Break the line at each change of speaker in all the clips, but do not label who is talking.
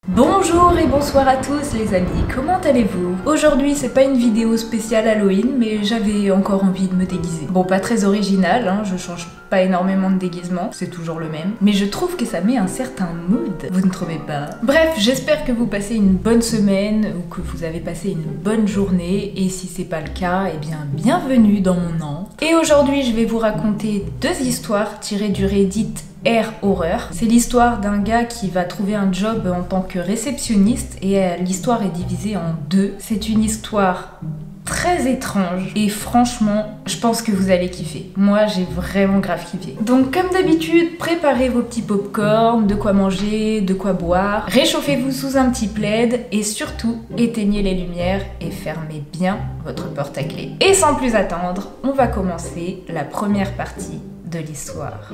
Bonjour et bonsoir à tous les amis, comment allez-vous? Aujourd'hui c'est pas une vidéo spéciale Halloween mais j'avais encore envie de me déguiser. Bon, pas très original, hein, je change pas énormément de déguisement, c'est toujours le même, mais je trouve que ça met un certain mood, vous ne trouvez pas? Bref, j'espère que vous passez une bonne semaine ou que vous avez passé une bonne journée, et si c'est pas le cas, eh bien bienvenue dans mon an. Et aujourd'hui je vais vous raconter deux histoires tirées du Reddit Air Horreur. C'est l'histoire d'un gars qui va trouver un job en tant que réceptionniste et l'histoire est divisée en deux. C'est une histoire très étrange et franchement, je pense que vous allez kiffer. Moi, j'ai vraiment grave kiffé. Donc comme d'habitude, préparez vos petits pop-corn, de quoi manger, de quoi boire. Réchauffez-vous sous un petit plaid et surtout, éteignez les lumières et fermez bien votre porte à clé. Et sans plus attendre, on va commencer la première partie de l'histoire.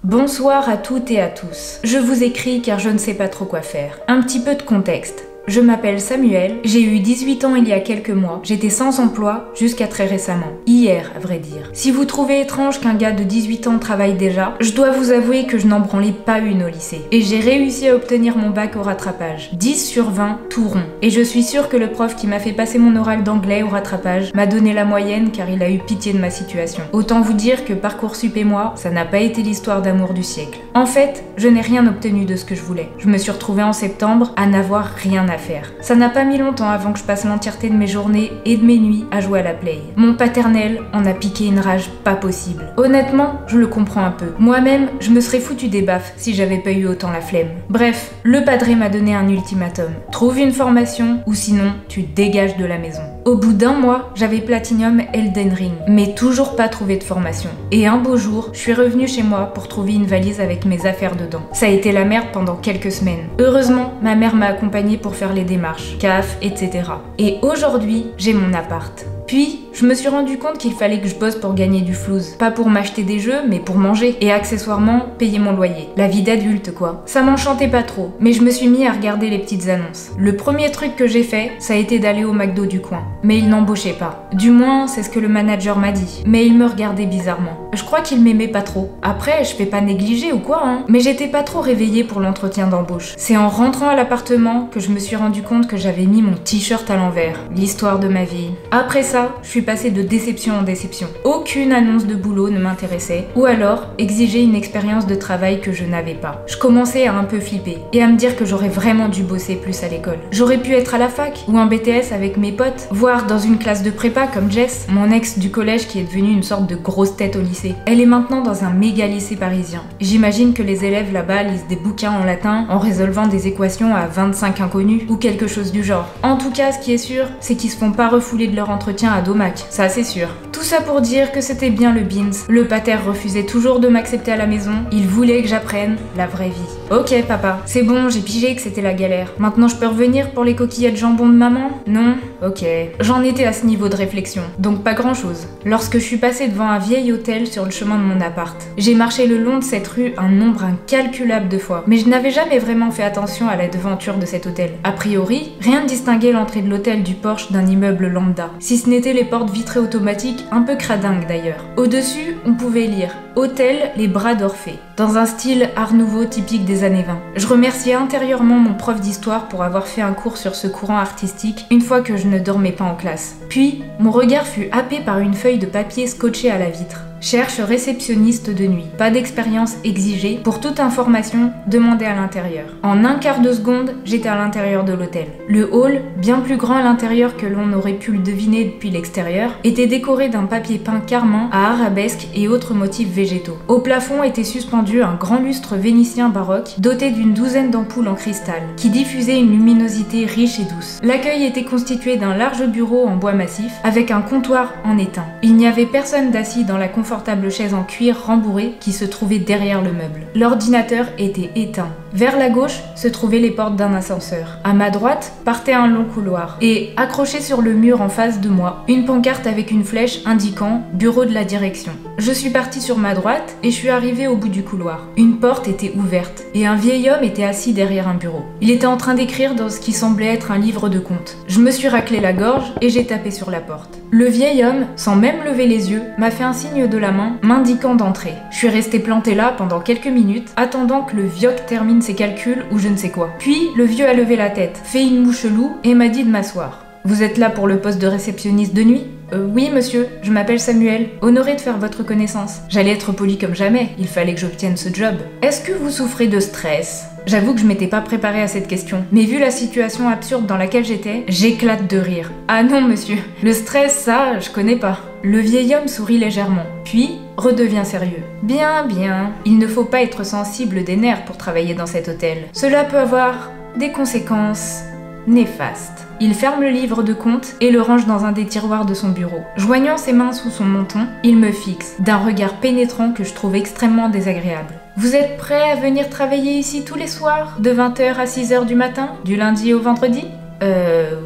Bonsoir à toutes et à tous. Je vous écris car je ne sais pas trop quoi faire. Un petit peu de contexte. Je m'appelle Samuel, j'ai eu 18 ans il y a quelques mois, j'étais sans emploi jusqu'à très récemment. Hier, à vrai dire. Si vous trouvez étrange qu'un gars de 18 ans travaille déjà, je dois vous avouer que je n'en branlais pas une au lycée. Et j'ai réussi à obtenir mon bac au rattrapage. 10 sur 20, tout rond. Et je suis sûre que le prof qui m'a fait passer mon oral d'anglais au rattrapage m'a donné la moyenne car il a eu pitié de ma situation. Autant vous dire que Parcoursup et moi, ça n'a pas été l'histoire d'amour du siècle. En fait, je n'ai rien obtenu de ce que je voulais. Je me suis retrouvée en septembre à n'avoir rien à faire. Ça n'a pas mis longtemps avant que je passe l'entièreté de mes journées et de mes nuits à jouer à la play. Mon paternel en a piqué une rage pas possible. Honnêtement, je le comprends un peu. Moi-même, je me serais foutu des baffes si j'avais pas eu autant la flemme. Bref, le padré m'a donné un ultimatum. Trouve une formation ou sinon tu dégages de la maison. Au bout d'un mois, j'avais Platinum Elden Ring, mais toujours pas trouvé de formation. Et un beau jour, je suis revenue chez moi pour trouver une valise avec mes affaires dedans. Ça a été la merde pendant quelques semaines. Heureusement, ma mère m'a accompagnée pour faire les démarches, CAF, etc. Et aujourd'hui, j'ai mon appart. Puis, je me suis rendu compte qu'il fallait que je bosse pour gagner du flouze. Pas pour m'acheter des jeux, mais pour manger. Et accessoirement, payer mon loyer. La vie d'adulte, quoi. Ça m'enchantait pas trop, mais je me suis mis à regarder les petites annonces. Le premier truc que j'ai fait, ça a été d'aller au McDo du coin. Mais il n'embauchait pas. Du moins, c'est ce que le manager m'a dit. Mais il me regardait bizarrement. Je crois qu'il m'aimait pas trop. Après, je fais pas négliger ou quoi, hein. Mais j'étais pas trop réveillée pour l'entretien d'embauche. C'est en rentrant à l'appartement que je me suis rendu compte que j'avais mis mon t-shirt à l'envers. L'histoire de ma vie. Après ça, je suis passée de déception en déception. Aucune annonce de boulot ne m'intéressait, ou alors exigeait une expérience de travail que je n'avais pas. Je commençais à un peu flipper, et à me dire que j'aurais vraiment dû bosser plus à l'école. J'aurais pu être à la fac, ou en BTS avec mes potes, voire dans une classe de prépa comme Jess, mon ex du collège qui est devenue une sorte de grosse tête au lycée. Elle est maintenant dans un méga lycée parisien. J'imagine que les élèves là-bas lisent des bouquins en latin en résolvant des équations à 25 inconnus, ou quelque chose du genre. En tout cas, ce qui est sûr, c'est qu'ils se font pas refouler de leur entretien à Domac, ça c'est sûr. Tout ça pour dire que c'était bien le beans. Le pater refusait toujours de m'accepter à la maison, il voulait que j'apprenne la vraie vie. Ok papa, c'est bon, j'ai pigé que c'était la galère. Maintenant je peux revenir pour les coquillettes jambon de maman? Non? Ok. J'en étais à ce niveau de réflexion, donc pas grand chose. Lorsque je suis passée devant un vieil hôtel sur le chemin de mon appart, j'ai marché le long de cette rue un nombre incalculable de fois, mais je n'avais jamais vraiment fait attention à la devanture de cet hôtel. A priori, rien ne distinguait l'entrée de l'hôtel du porche d'un immeuble lambda, si ce n'était les portes vitrées automatiques, un peu cradingues d'ailleurs. Au-dessus, on pouvait lire « Hôtel Les Bras d'Orphée », dans un style art nouveau typique des années 20. Je remerciais intérieurement mon prof d'histoire pour avoir fait un cours sur ce courant artistique une fois que je ne dormais pas en classe. Puis, mon regard fut happé par une feuille de papier scotchée à la vitre. Cherche réceptionniste de nuit. Pas d'expérience exigée. Pour toute information, demandez à l'intérieur. En un quart de seconde, j'étais à l'intérieur de l'hôtel. Le hall, bien plus grand à l'intérieur que l'on aurait pu le deviner depuis l'extérieur, était décoré d'un papier peint carmin à arabesques et autres motifs végétaux. Au plafond était suspendu un grand lustre vénitien baroque doté d'une douzaine d'ampoules en cristal qui diffusaient une luminosité riche et douce. L'accueil était constitué d'un large bureau en bois massif avec un comptoir en étain. Il n'y avait personne d'assis dans la confortable chaise en cuir rembourrée qui se trouvait derrière le meuble. L'ordinateur était éteint. Vers la gauche se trouvaient les portes d'un ascenseur. À ma droite partait un long couloir et, accroché sur le mur en face de moi, une pancarte avec une flèche indiquant « Bureau de la direction ». Je suis partie sur ma droite et je suis arrivée au bout du couloir. Une porte était ouverte et un vieil homme était assis derrière un bureau. Il était en train d'écrire dans ce qui semblait être un livre de contes. Je me suis raclé la gorge et j'ai tapé sur la porte. Le vieil homme, sans même lever les yeux, m'a fait un signe de la main, m'indiquant d'entrer. Je suis restée plantée là pendant quelques minutes, attendant que le vioc termine ses calculs ou je ne sais quoi. Puis, le vieux a levé la tête, fait une moue chelou et m'a dit de m'asseoir. « Vous êtes là pour le poste de réceptionniste de nuit ?» Oui, monsieur, je m'appelle Samuel. Honoré de faire votre connaissance. J'allais être poli comme jamais, il fallait que j'obtienne ce job. Est-ce que vous souffrez de stress ? J'avoue que je m'étais pas préparée à cette question, mais vu la situation absurde dans laquelle j'étais, j'éclate de rire. Ah non, monsieur, le stress, ça, je connais pas. Le vieil homme sourit légèrement, puis redevient sérieux. Bien, bien, il ne faut pas être sensible des nerfs pour travailler dans cet hôtel. Cela peut avoir des conséquences néfastes. Il ferme le livre de comptes et le range dans un des tiroirs de son bureau. Joignant ses mains sous son menton, il me fixe, d'un regard pénétrant que je trouve extrêmement désagréable. Vous êtes prêt à venir travailler ici tous les soirs, de 20h à 6h du matin, du lundi au vendredi ?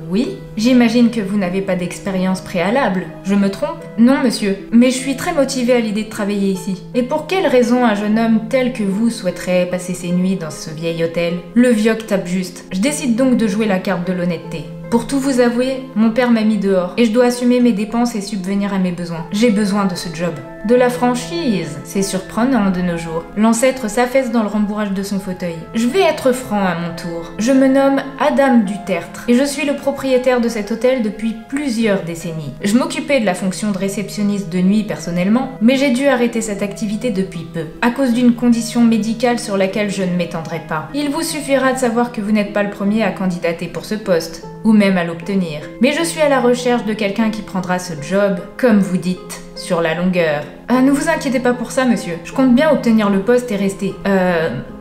Oui. J'imagine que vous n'avez pas d'expérience préalable. Je me trompe ? Non, monsieur. Mais je suis très motivée à l'idée de travailler ici. Et pour quelle raison un jeune homme tel que vous souhaiterait passer ses nuits dans ce vieil hôtel ? Le vioc tape juste. Je décide donc de jouer la carte de l'honnêteté. Pour tout vous avouer, mon père m'a mis dehors et je dois assumer mes dépenses et subvenir à mes besoins. J'ai besoin de ce job. De la franchise, c'est surprenant de nos jours. L'ancêtre s'affaisse dans le rembourrage de son fauteuil. Je vais être franc à mon tour. Je me nomme Adam Dutertre et je suis le propriétaire de cet hôtel depuis plusieurs décennies. Je m'occupais de la fonction de réceptionniste de nuit personnellement, mais j'ai dû arrêter cette activité depuis peu, à cause d'une condition médicale sur laquelle je ne m'étendrai pas. Il vous suffira de savoir que vous n'êtes pas le premier à candidater pour ce poste, ou même à l'obtenir. Mais je suis à la recherche de quelqu'un qui prendra ce job, comme vous dites, sur la longueur. Ne vous inquiétez pas pour ça, monsieur. Je compte bien obtenir le poste et rester.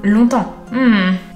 Longtemps.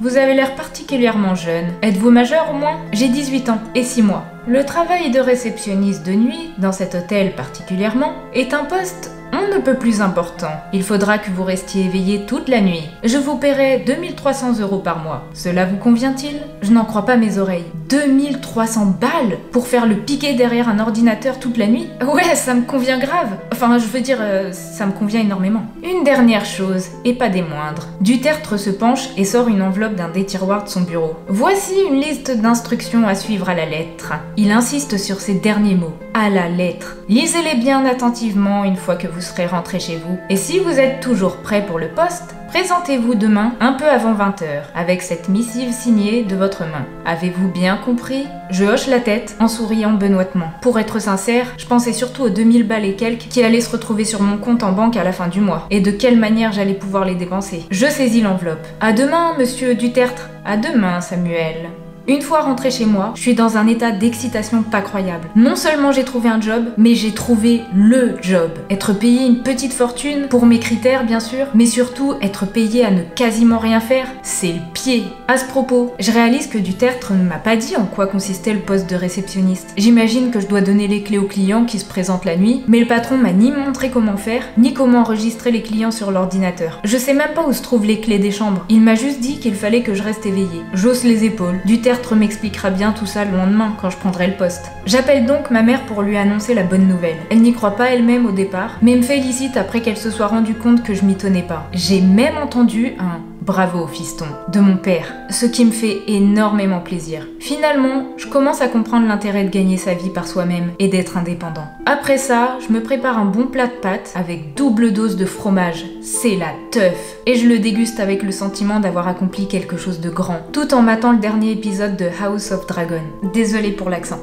Vous avez l'air particulièrement jeune. Êtes-vous majeur au moins ? J'ai 18 ans et 6 mois. Le travail de réceptionniste de nuit, dans cet hôtel particulièrement, est un poste on ne peut plus important. Il faudra que vous restiez éveillé toute la nuit. Je vous paierai 2300 € par mois. Cela vous convient-il ? Je n'en crois pas mes oreilles. 2300 balles pour faire le piquet derrière un ordinateur toute la nuit ? Ouais, ça me convient grave. Enfin, je veux dire, ça me convient énormément. Une dernière chose, et pas des moindres. Dutertre se penche et sort une enveloppe d'un des tiroirs de son bureau. Voici une liste d'instructions à suivre à la lettre. Il insiste sur ces derniers mots. À la lettre. Lisez-les bien attentivement une fois que vous serez rentré chez vous. Et si vous êtes toujours prêt pour le poste, présentez-vous demain, un peu avant 20h, avec cette missive signée de votre main. Avez-vous bien compris ? Je hoche la tête en souriant benoîtement. Pour être sincère, je pensais surtout aux 2000 balles et quelques qui allaient se retrouver sur mon compte en banque à la fin du mois, et de quelle manière j'allais pouvoir les dépenser. Je saisis l'enveloppe. À demain, monsieur Dutertre. À demain, Samuel. Une fois rentrée chez moi, je suis dans un état d'excitation pas croyable. Non seulement j'ai trouvé un job, mais j'ai trouvé LE job. Être payé une petite fortune, pour mes critères bien sûr, mais surtout être payé à ne quasiment rien faire, c'est le pied. À ce propos, je réalise que Dutertre ne m'a pas dit en quoi consistait le poste de réceptionniste. J'imagine que je dois donner les clés aux clients qui se présentent la nuit, mais le patron m'a ni montré comment faire, ni comment enregistrer les clients sur l'ordinateur. Je sais même pas où se trouvent les clés des chambres. Il m'a juste dit qu'il fallait que je reste éveillée. J'hausse les épaules. Dutertre m'expliquera bien tout ça le lendemain quand je prendrai le poste. J'appelle donc ma mère pour lui annoncer la bonne nouvelle. Elle n'y croit pas elle-même au départ, mais me félicite après qu'elle se soit rendue compte que je m'y tenais pas. J'ai même entendu un bravo fiston de mon père, ce qui me fait énormément plaisir. Finalement, je commence à comprendre l'intérêt de gagner sa vie par soi-même et d'être indépendant. Après ça, je me prépare un bon plat de pâtes avec double dose de fromage. C'est la teuf. Et je le déguste avec le sentiment d'avoir accompli quelque chose de grand, tout en matant le dernier épisode de House of Dragon. Désolée pour l'accent.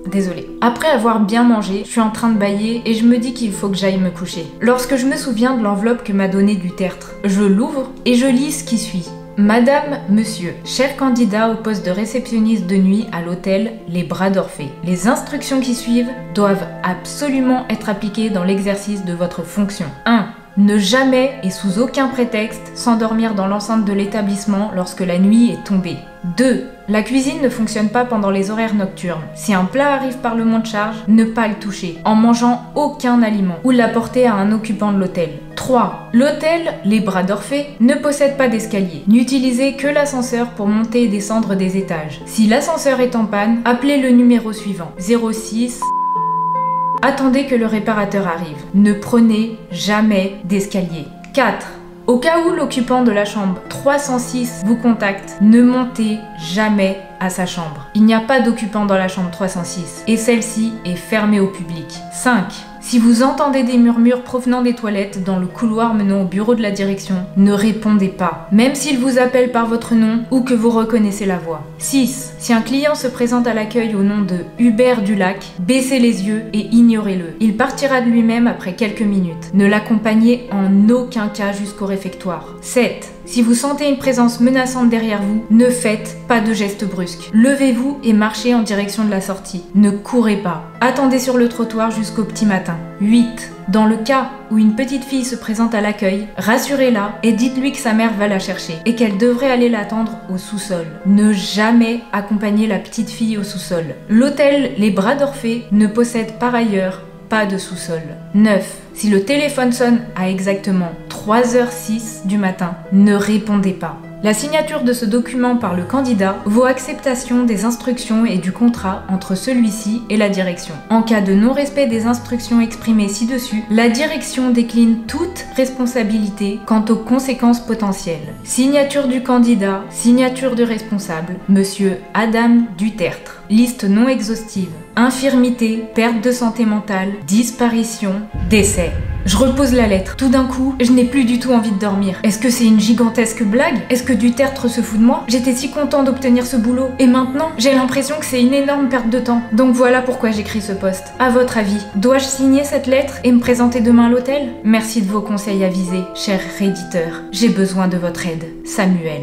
Désolée. Après avoir bien mangé, je suis en train de bâiller et je me dis qu'il faut que j'aille me coucher. Lorsque je me souviens de l'enveloppe que m'a donnée du tertre, je l'ouvre et je lis ce qui suit. Madame, monsieur, cher candidat au poste de réceptionniste de nuit à l'hôtel Les Bras d'Orphée. Les instructions qui suivent doivent absolument être appliquées dans l'exercice de votre fonction. 1. Ne jamais et sous aucun prétexte s'endormir dans l'enceinte de l'établissement lorsque la nuit est tombée. 2. La cuisine ne fonctionne pas pendant les horaires nocturnes. Si un plat arrive par le monte charge, ne pas le toucher, en mangeant aucun aliment, ou l'apporter à un occupant de l'hôtel. 3. L'hôtel Les Bras d'Orphée ne possède pas d'escalier. N'utilisez que l'ascenseur pour monter et descendre des étages. Si l'ascenseur est en panne, appelez le numéro suivant, 06... Attendez que le réparateur arrive. Ne prenez jamais d'escalier. 4. Au cas où l'occupant de la chambre 306 vous contacte, ne montez jamais à sa chambre. Il n'y a pas d'occupant dans la chambre 306 et celle-ci est fermée au public. 5. Si vous entendez des murmures provenant des toilettes dans le couloir menant au bureau de la direction, ne répondez pas, même s'il vous appelle par votre nom ou que vous reconnaissez la voix. 6. Si un client se présente à l'accueil au nom de Hubert Dulac, baissez les yeux et ignorez-le. Il partira de lui-même après quelques minutes. Ne l'accompagnez en aucun cas jusqu'au réfectoire. 7. Si vous sentez une présence menaçante derrière vous, ne faites pas de gestes brusques. Levez-vous et marchez en direction de la sortie. Ne courez pas. Attendez sur le trottoir jusqu'au petit matin. 8. Dans le cas où une petite fille se présente à l'accueil, rassurez-la et dites-lui que sa mère va la chercher et qu'elle devrait aller l'attendre au sous-sol. Ne jamais accompagner la petite fille au sous-sol. L'hôtel Les Bras d'Orphée ne possède par ailleurs pas de sous-sol. 9. Si le téléphone sonne à exactement 3h06 du matin, ne répondez pas. La signature de ce document par le candidat vaut acceptation des instructions et du contrat entre celui-ci et la direction. En cas de non-respect des instructions exprimées ci-dessus, la direction décline toute responsabilité quant aux conséquences potentielles. Signature du candidat, signature du responsable, Monsieur Adam Dutertre. Liste non exhaustive. Infirmité, perte de santé mentale, disparition, décès. Je repose la lettre. Tout d'un coup, je n'ai plus du tout envie de dormir. Est-ce que c'est une gigantesque blague? Est-ce que Dutertre se fout de moi? J'étais si content d'obtenir ce boulot. Et maintenant, j'ai l'impression que c'est une énorme perte de temps. Donc voilà pourquoi j'écris ce poste. À votre avis, dois-je signer cette lettre et me présenter demain à l'hôtel? Merci de vos conseils avisés, cher réditeur. J'ai besoin de votre aide. Samuel.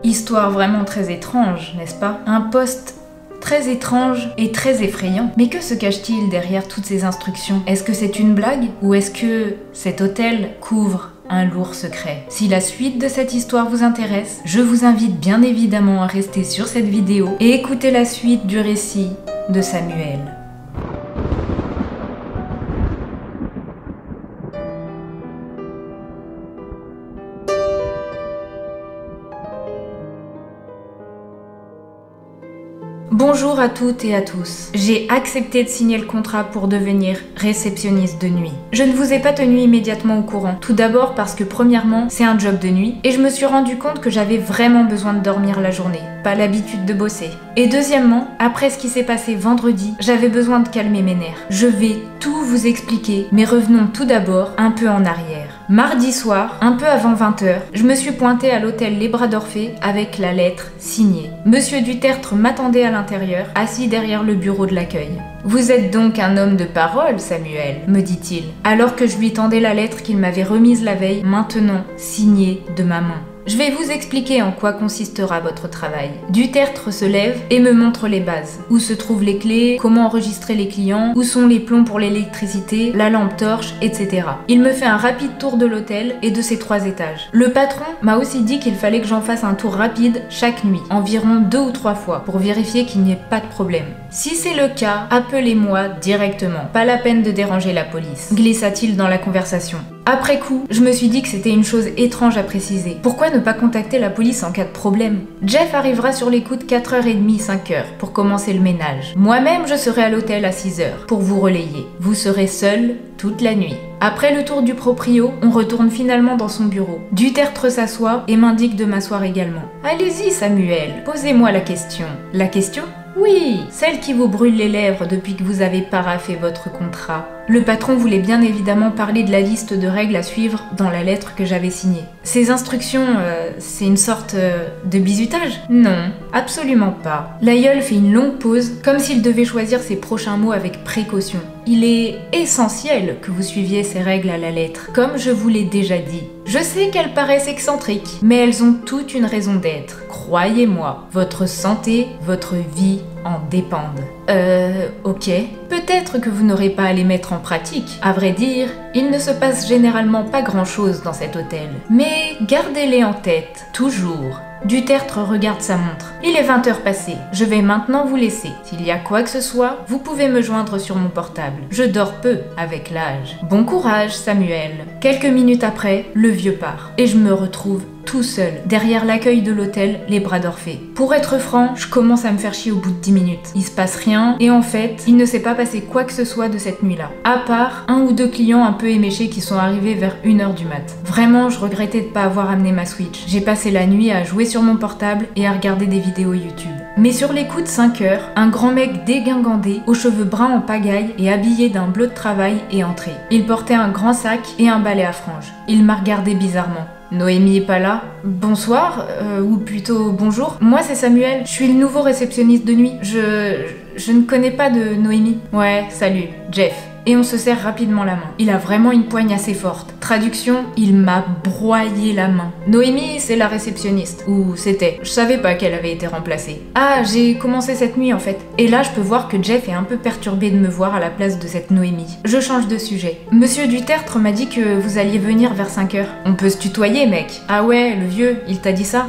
Histoire vraiment très étrange, n'est-ce pas? Un poste très étrange et très effrayant. Mais que se cache-t-il derrière toutes ces instructions? Est-ce que c'est une blague? Ou est-ce que cet hôtel couvre un lourd secret? Si la suite de cette histoire vous intéresse, je vous invite bien évidemment à rester sur cette vidéo et écouter la suite du récit de Samuel. Bonjour à toutes et à tous. J'ai accepté de signer le contrat pour devenir réceptionniste de nuit. Je ne vous ai pas tenu immédiatement au courant. Tout d'abord parce que premièrement, c'est un job de nuit et je me suis rendu compte que j'avais vraiment besoin de dormir la journée, pas l'habitude de bosser. Et deuxièmement, après ce qui s'est passé vendredi, j'avais besoin de calmer mes nerfs. Je vais tout vous expliquer, mais revenons tout d'abord un peu en arrière. Mardi soir, un peu avant 20h, je me suis pointée à l'hôtel Les Bras d'Orphée avec la lettre signée. Monsieur Dutertre m'attendait à l'intérieur, assis derrière le bureau de l'accueil. « Vous êtes donc un homme de parole, Samuel », me dit-il, alors que je lui tendais la lettre qu'il m'avait remise la veille, maintenant signée de ma main. Je vais vous expliquer en quoi consistera votre travail. Dutertre se lève et me montre les bases. Où se trouvent les clés, comment enregistrer les clients, où sont les plombs pour l'électricité, la lampe torche, etc. Il me fait un rapide tour de l'hôtel et de ses 3 étages. Le patron m'a aussi dit qu'il fallait que j'en fasse un tour rapide chaque nuit, environ 2 ou 3 fois, pour vérifier qu'il n'y ait pas de problème. Si c'est le cas, appelez-moi directement. Pas la peine de déranger la police, glissa-t-il dans la conversation. Après coup, je me suis dit que c'était une chose étrange à préciser. Pourquoi ne pas contacter la police en cas de problème? Jeff arrivera sur les coups de 4h30, 5h pour commencer le ménage. Moi-même, je serai à l'hôtel à 6h pour vous relayer. Vous serez seul toute la nuit. Après le tour du proprio, on retourne finalement dans son bureau. Dutertre s'assoit et m'indique de m'asseoir également. Allez-y, Samuel, posez-moi la question. La question? Oui, celle qui vous brûle les lèvres depuis que vous avez paraphé votre contrat. Le patron voulait bien évidemment parler de la liste de règles à suivre dans la lettre que j'avais signée. Ces instructions, c'est une sorte de bizutage? Non, absolument pas. L'aïeul fait une longue pause, comme s'il devait choisir ses prochains mots avec précaution. Il est essentiel que vous suiviez ces règles à la lettre, comme je vous l'ai déjà dit. Je sais qu'elles paraissent excentriques, mais elles ont toute une raison d'être. Croyez-moi, votre santé, votre vie en dépendent. Ok. Peut-être que vous n'aurez pas à les mettre en pratique. À vrai dire, il ne se passe généralement pas grand-chose dans cet hôtel. Mais gardez-les en tête, toujours. Dutertre regarde sa montre. Il est 20h passées. Je vais maintenant vous laisser. S'il y a quoi que ce soit, vous pouvez me joindre sur mon portable. Je dors peu avec l'âge. Bon courage, Samuel. Quelques minutes après, le vieux part. Et je me retrouve tout seul, derrière l'accueil de l'hôtel, les bras d'Orphée. Pour être franc, je commence à me faire chier au bout de 10 minutes. Il se passe rien, et en fait, il ne s'est pas passé quoi que ce soit de cette nuit-là. À part 1 ou 2 clients un peu éméchés qui sont arrivés vers 1h du mat. Vraiment, je regrettais de pas avoir amené ma Switch. J'ai passé la nuit à jouer sur mon portable et à regarder des vidéos YouTube. Mais sur les coups de 5h, un grand mec dégingandé, aux cheveux bruns en pagaille et habillé d'un bleu de travail est entré. Il portait un grand sac et un balai à franges. Il m'a regardé bizarrement. Noémie est pas là? Bonsoir, ou plutôt bonjour. Moi c'est Samuel, je suis le nouveau réceptionniste de nuit. Je ne connais pas de Noémie. Ouais, salut, Jeff. Et on se serre rapidement la main. Il a vraiment une poigne assez forte. Traduction, il m'a broyé la main. Noémie, c'est la réceptionniste. Ou c'était. Je savais pas qu'elle avait été remplacée. Ah, j'ai commencé cette nuit en fait. Et là, je peux voir que Jeff est un peu perturbé de me voir à la place de cette Noémie. Je change de sujet. Monsieur Dutertre m'a dit que vous alliez venir vers 5h. On peut se tutoyer, mec. Ah ouais, le vieux, il t'a dit ça?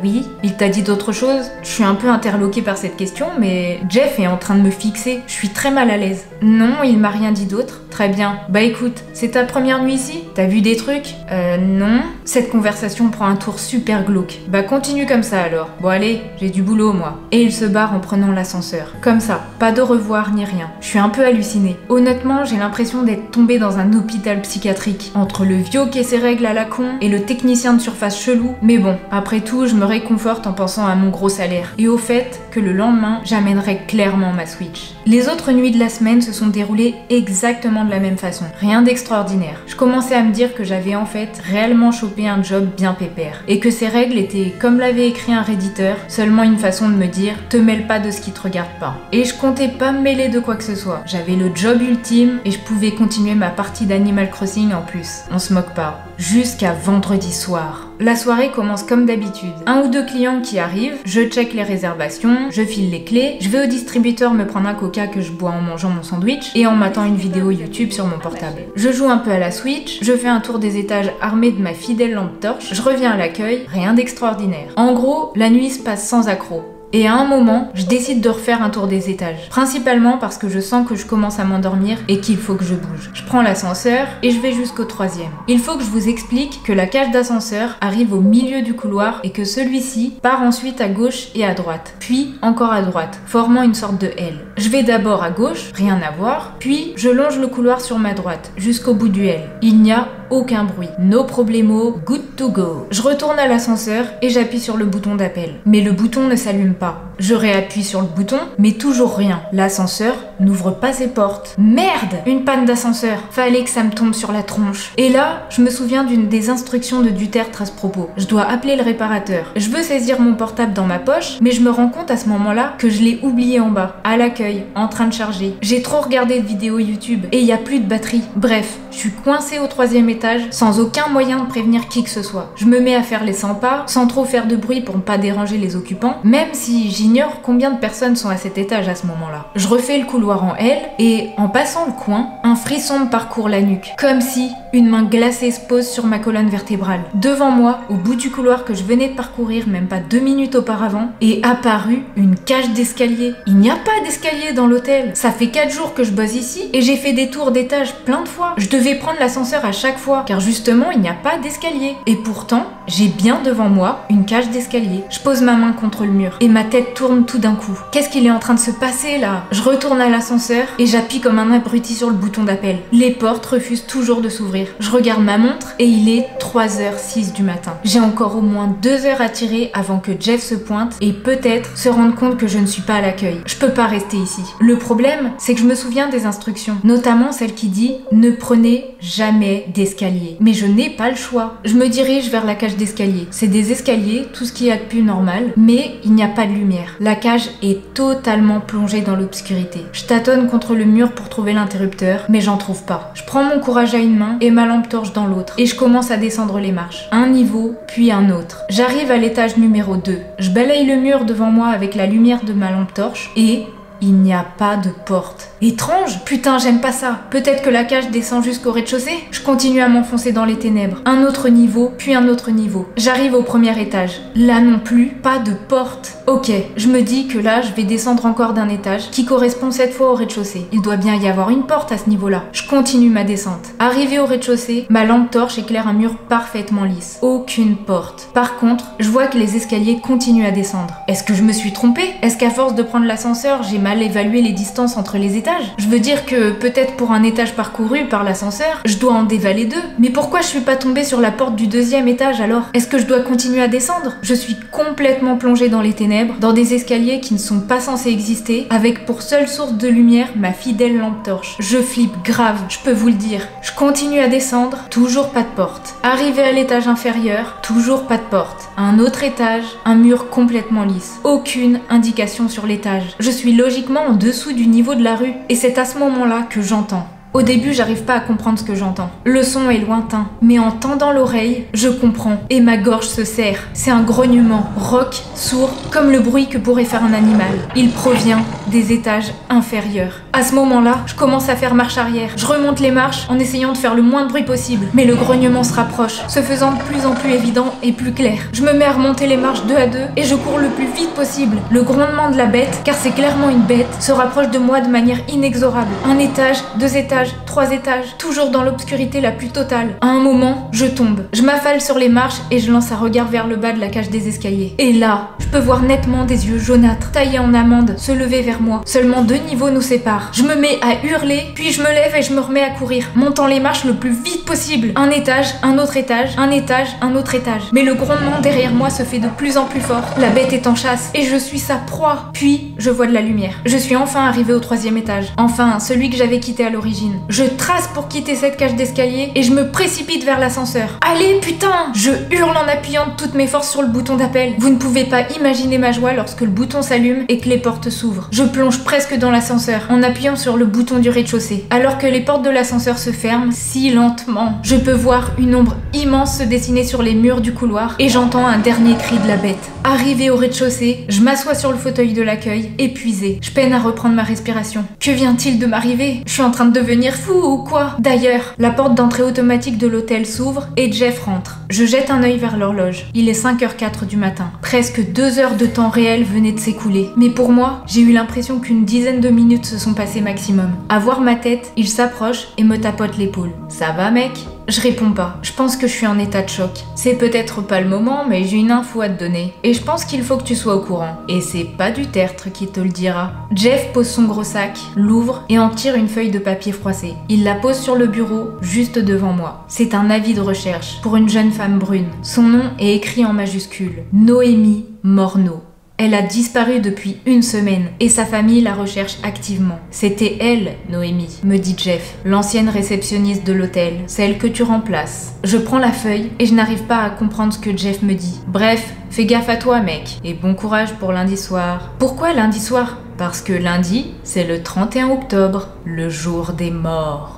Oui. Il t'a dit d'autres choses? Je suis un peu interloquée par cette question, mais Jeff est en train de me fixer. Je suis très mal à l'aise. Non, il m'a rien dit d'autre. Très bien. Bah écoute, c'est ta première nuit ici? T'as vu des trucs? Non. Cette conversation prend un tour super glauque. Bah continue comme ça alors. Bon allez, j'ai du boulot moi. Et il se barre en prenant l'ascenseur. Comme ça, pas de revoir ni rien. Je suis un peu hallucinée. Honnêtement, j'ai l'impression d'être tombée dans un hôpital psychiatrique. Entre le vieux qui a ses règles à la con et le technicien de surface chelou. Mais bon, après tout, je me réconforte en pensant à mon gros salaire. Et au fait que le lendemain, j'amènerai clairement ma Switch. Les autres nuits de la semaine se sont déroulées exactement de la même façon. Rien d'extraordinaire. Je commençais à me dire que j'avais en fait réellement chopé un job bien pépère. Et que ces règles étaient, comme l'avait écrit un redditeur, seulement une façon de me dire « te mêle pas de ce qui te regarde pas ». Et je comptais pas me mêler de quoi que ce soit. J'avais le job ultime et je pouvais continuer ma partie d'Animal Crossing en plus. On se moque pas. Jusqu'à vendredi soir. La soirée commence comme d'habitude. 1 ou 2 clients qui arrivent, je check les réservations, je file les clés, je vais au distributeur me prendre un coca que je bois en mangeant mon sandwich et en matant une vidéo YouTube sur mon portable. Je joue un peu à la Switch, je fais un tour des étages armé de ma fidèle lampe torche, je reviens à l'accueil, rien d'extraordinaire. En gros, la nuit se passe sans accroc. Et à un moment, je décide de refaire un tour des étages. Principalement parce que je sens que je commence à m'endormir et qu'il faut que je bouge. Je prends l'ascenseur et je vais jusqu'au 3e. Il faut que je vous explique que la cage d'ascenseur arrive au milieu du couloir et que celui-ci part ensuite à gauche et à droite. Puis encore à droite, formant une sorte de L. Je vais d'abord à gauche, rien à voir, puis je longe le couloir sur ma droite, jusqu'au bout du L. Il n'y a aucun bruit. No problemo, good to go. Je retourne à l'ascenseur et j'appuie sur le bouton d'appel. Mais le bouton ne s'allume pas. Je réappuie sur le bouton, mais toujours rien. L'ascenseur n'ouvre pas ses portes. Merde! Une panne d'ascenseur. Fallait que ça me tombe sur la tronche. Et là, je me souviens d'une des instructions de Dutertre à ce propos. Je dois appeler le réparateur. Je veux saisir mon portable dans ma poche, mais je me rends compte à ce moment-là que je l'ai oublié en bas, à l'accueil, en train de charger. J'ai trop regardé de vidéos YouTube et il n'y a plus de batterie. Bref, je suis coincée au 3e étage, sans aucun moyen de prévenir qui que ce soit. Je me mets à faire les 100 pas, sans trop faire de bruit pour ne pas déranger les occupants, même si j'ignore combien de personnes sont à cet étage à ce moment-là. Je refais le couloir en L et, en passant le coin, un frisson me parcourt la nuque. Comme si une main glacée se pose sur ma colonne vertébrale. Devant moi, au bout du couloir que je venais de parcourir même pas 2 minutes auparavant, est apparue une cage d'escalier. Il n'y a pas d'escalier dans l'hôtel. Ça fait 4 jours que je bosse ici et j'ai fait des tours d'étage plein de fois. Je devais prendre l'ascenseur à chaque fois, car justement, il n'y a pas d'escalier. Et pourtant, j'ai bien devant moi une cage d'escalier. Je pose ma main contre le mur et ma tête tourne tout d'un coup. Qu'est-ce qu'il est en train de se passer là? Je retourne à l'ascenseur et j'appuie comme un abruti sur le bouton d'appel. Les portes refusent toujours de s'ouvrir. Je regarde ma montre et il est 3h06 du matin. J'ai encore au moins 2 heures à tirer avant que Jeff se pointe et peut-être se rende compte que je ne suis pas à l'accueil. Je peux pas rester ici. Le problème, c'est que je me souviens des instructions, notamment celle qui dit « Ne prenez jamais d'escalier ». Mais je n'ai pas le choix. Je me dirige vers la cage d'escalier. C'est des escaliers, tout ce qu'il y a de plus normal, mais il n'y a pas de lumière. La cage est totalement plongée dans l'obscurité. Je tâtonne contre le mur pour trouver l'interrupteur, mais j'en trouve pas. Je prends mon courage à une main et ma lampe torche dans l'autre, et je commence à descendre les marches. Un niveau, puis un autre. J'arrive à l'étage numéro 2. Je balaye le mur devant moi avec la lumière de ma lampe torche, et il n'y a pas de porte. Étrange, putain, j'aime pas ça. Peut-être que la cage descend jusqu'au rez-de-chaussée? Je continue à m'enfoncer dans les ténèbres. Un autre niveau, puis un autre niveau. J'arrive au premier étage. Là non plus, pas de porte. Ok, je me dis que là, je vais descendre encore d'un étage qui correspond cette fois au rez-de-chaussée. Il doit bien y avoir une porte à ce niveau-là. Je continue ma descente. Arrivé au rez-de-chaussée, ma lampe torche éclaire un mur parfaitement lisse. Aucune porte. Par contre, je vois que les escaliers continuent à descendre. Est-ce que je me suis trompée? Est-ce qu'à force de prendre l'ascenseur, j'ai mal évalué les distances entre les étages? Je veux dire que peut-être pour un étage parcouru par l'ascenseur, je dois en dévaler 2. Mais pourquoi je suis pas tombée sur la porte du 2e étage alors? Est-ce que je dois continuer à descendre? Je suis complètement plongée dans les ténèbres, dans des escaliers qui ne sont pas censés exister, avec pour seule source de lumière ma fidèle lampe torche. Je flippe grave, je peux vous le dire. Je continue à descendre, toujours pas de porte. Arrivé à l'étage inférieur, toujours pas de porte. Un autre étage, un mur complètement lisse. Aucune indication sur l'étage. Je suis logiquement en dessous du niveau de la rue. Et c'est à ce moment-là que j'entends. Au début, j'arrive pas à comprendre ce que j'entends. Le son est lointain, mais en tendant l'oreille, je comprends et ma gorge se serre. C'est un grognement, rauque, sourd, comme le bruit que pourrait faire un animal. Il provient des étages inférieurs. À ce moment-là, je commence à faire marche arrière. Je remonte les marches en essayant de faire le moins de bruit possible, mais le grognement se rapproche, se faisant de plus en plus évident et plus clair. Je me mets à remonter les marches 2 à 2 et je cours le plus vite possible. Le grondement de la bête, car c'est clairement une bête, se rapproche de moi de manière inexorable. Un étage, 2 étages, 3 étages, toujours dans l'obscurité la plus totale. À un moment, je tombe. Je m'affale sur les marches et je lance un regard vers le bas de la cage des escaliers. Et là, je peux voir nettement des yeux jaunâtres, taillés en amande, se lever vers moi. Seulement 2 niveaux nous séparent. Je me mets à hurler, puis je me lève et je me remets à courir, montant les marches le plus vite possible. Un étage, un autre étage, un étage, un autre étage. Mais le grondement derrière moi se fait de plus en plus fort. La bête est en chasse et je suis sa proie. Puis, je vois de la lumière. Je suis enfin arrivée au 3e étage. Enfin, celui que j'avais quitté à l'origine. Je trace pour quitter cette cage d'escalier et je me précipite vers l'ascenseur. Allez, putain! Je hurle en appuyant de toutes mes forces sur le bouton d'appel. Vous ne pouvez pas imaginer ma joie lorsque le bouton s'allume et que les portes s'ouvrent. Je plonge presque dans l'ascenseur en appuyant sur le bouton du rez-de-chaussée. Alors que les portes de l'ascenseur se ferment si lentement, je peux voir une ombre immense se dessiner sur les murs du couloir et j'entends un dernier cri de la bête. Arrivé au rez-de-chaussée, je m'assois sur le fauteuil de l'accueil, épuisée. Je peine à reprendre ma respiration. Que vient-il de m'arriver? Je suis en train de devenir fou ou quoi? D'ailleurs, la porte d'entrée automatique de l'hôtel s'ouvre et Jeff rentre. Je jette un œil vers l'horloge. Il est 5h04 du matin. Presque 2 heures de temps réel venaient de s'écouler. Mais pour moi, j'ai eu l'impression qu'une dizaine de minutes se sont passées maximum. À voir ma tête, il s'approche et me tapote l'épaule. Ça va, mec? Je réponds pas. Je pense que je suis en état de choc. C'est peut-être pas le moment, mais j'ai une info à te donner. Et je pense qu'il faut que tu sois au courant. Et c'est pas du tertre qui te le dira. Jeff pose son gros sac, l'ouvre et en tire une feuille de papier froissé. Il la pose sur le bureau, juste devant moi. C'est un avis de recherche pour une jeune femme brune. Son nom est écrit en majuscule. Noémie Morneau. Elle a disparu depuis 1 semaine et sa famille la recherche activement. C'était elle, Noémie, me dit Jeff, l'ancienne réceptionniste de l'hôtel, celle que tu remplaces. Je prends la feuille et je n'arrive pas à comprendre ce que Jeff me dit. Bref, fais gaffe à toi, mec, et bon courage pour lundi soir. Pourquoi lundi soir? Parce que lundi, c'est le 31 octobre, le jour des morts.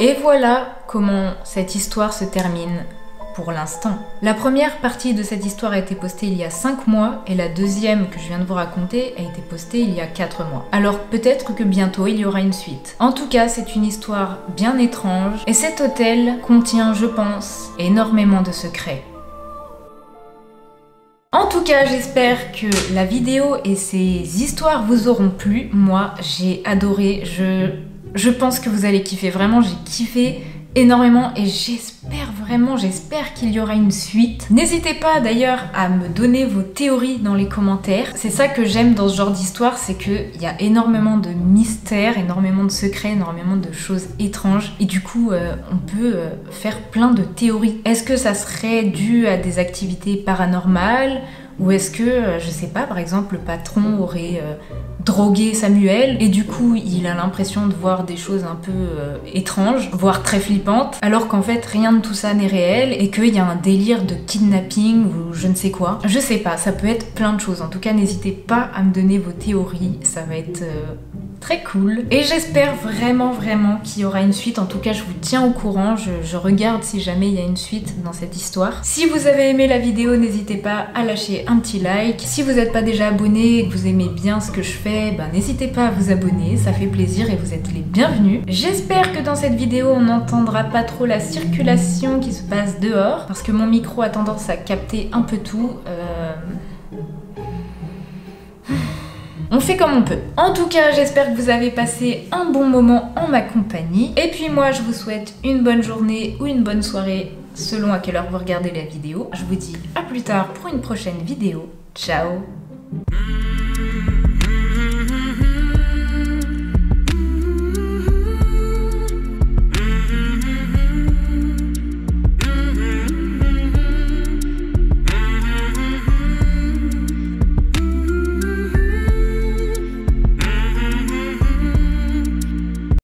Et voilà comment cette histoire se termine pour l'instant. La première partie de cette histoire a été postée il y a 5 mois et la deuxième que je viens de vous raconter a été postée il y a 4 mois. Alors peut-être que bientôt il y aura une suite. En tout cas, c'est une histoire bien étrange et cet hôtel contient, je pense, énormément de secrets. En tout cas, j'espère que la vidéo et ces histoires vous auront plu. Moi, j'ai adoré. Je pense que vous allez kiffer. Vraiment, j'ai kiffé énormément et j'espère qu'il y aura une suite. N'hésitez pas d'ailleurs à me donner vos théories dans les commentaires. C'est ça que j'aime dans ce genre d'histoire, c'est qu'il y a énormément de mystères, énormément de secrets, énormément de choses étranges. Et du coup, on peut faire plein de théories. Est-ce que ça serait dû à des activités paranormales ? Ou est-ce que, je sais pas, par exemple, le patron aurait drogué Samuel et du coup il a l'impression de voir des choses un peu étranges, voire très flippantes, alors qu'en fait rien de tout ça n'est réel et qu'il y a un délire de kidnapping ou je ne sais quoi. Je sais pas, ça peut être plein de choses. En tout cas, n'hésitez pas à me donner vos théories, ça va être très cool. Et j'espère vraiment qu'il y aura une suite. En tout cas, je vous tiens au courant, je regarde si jamais il y a une suite dans cette histoire. Si vous avez aimé la vidéo, n'hésitez pas à lâcher un petit like. Si vous n'êtes pas déjà abonné et que vous aimez bien ce que je fais, ben n'hésitez pas à vous abonner, ça fait plaisir et vous êtes les bienvenus. J'espère que dans cette vidéo, on n'entendra pas trop la circulation qui se passe dehors, parce que mon micro a tendance à capter un peu tout. On fait comme on peut. En tout cas, j'espère que vous avez passé un bon moment en ma compagnie. Et puis moi, je vous souhaite une bonne journée ou une bonne soirée, selon à quelle heure vous regardez la vidéo. Je vous dis à plus tard pour une prochaine vidéo. Ciao!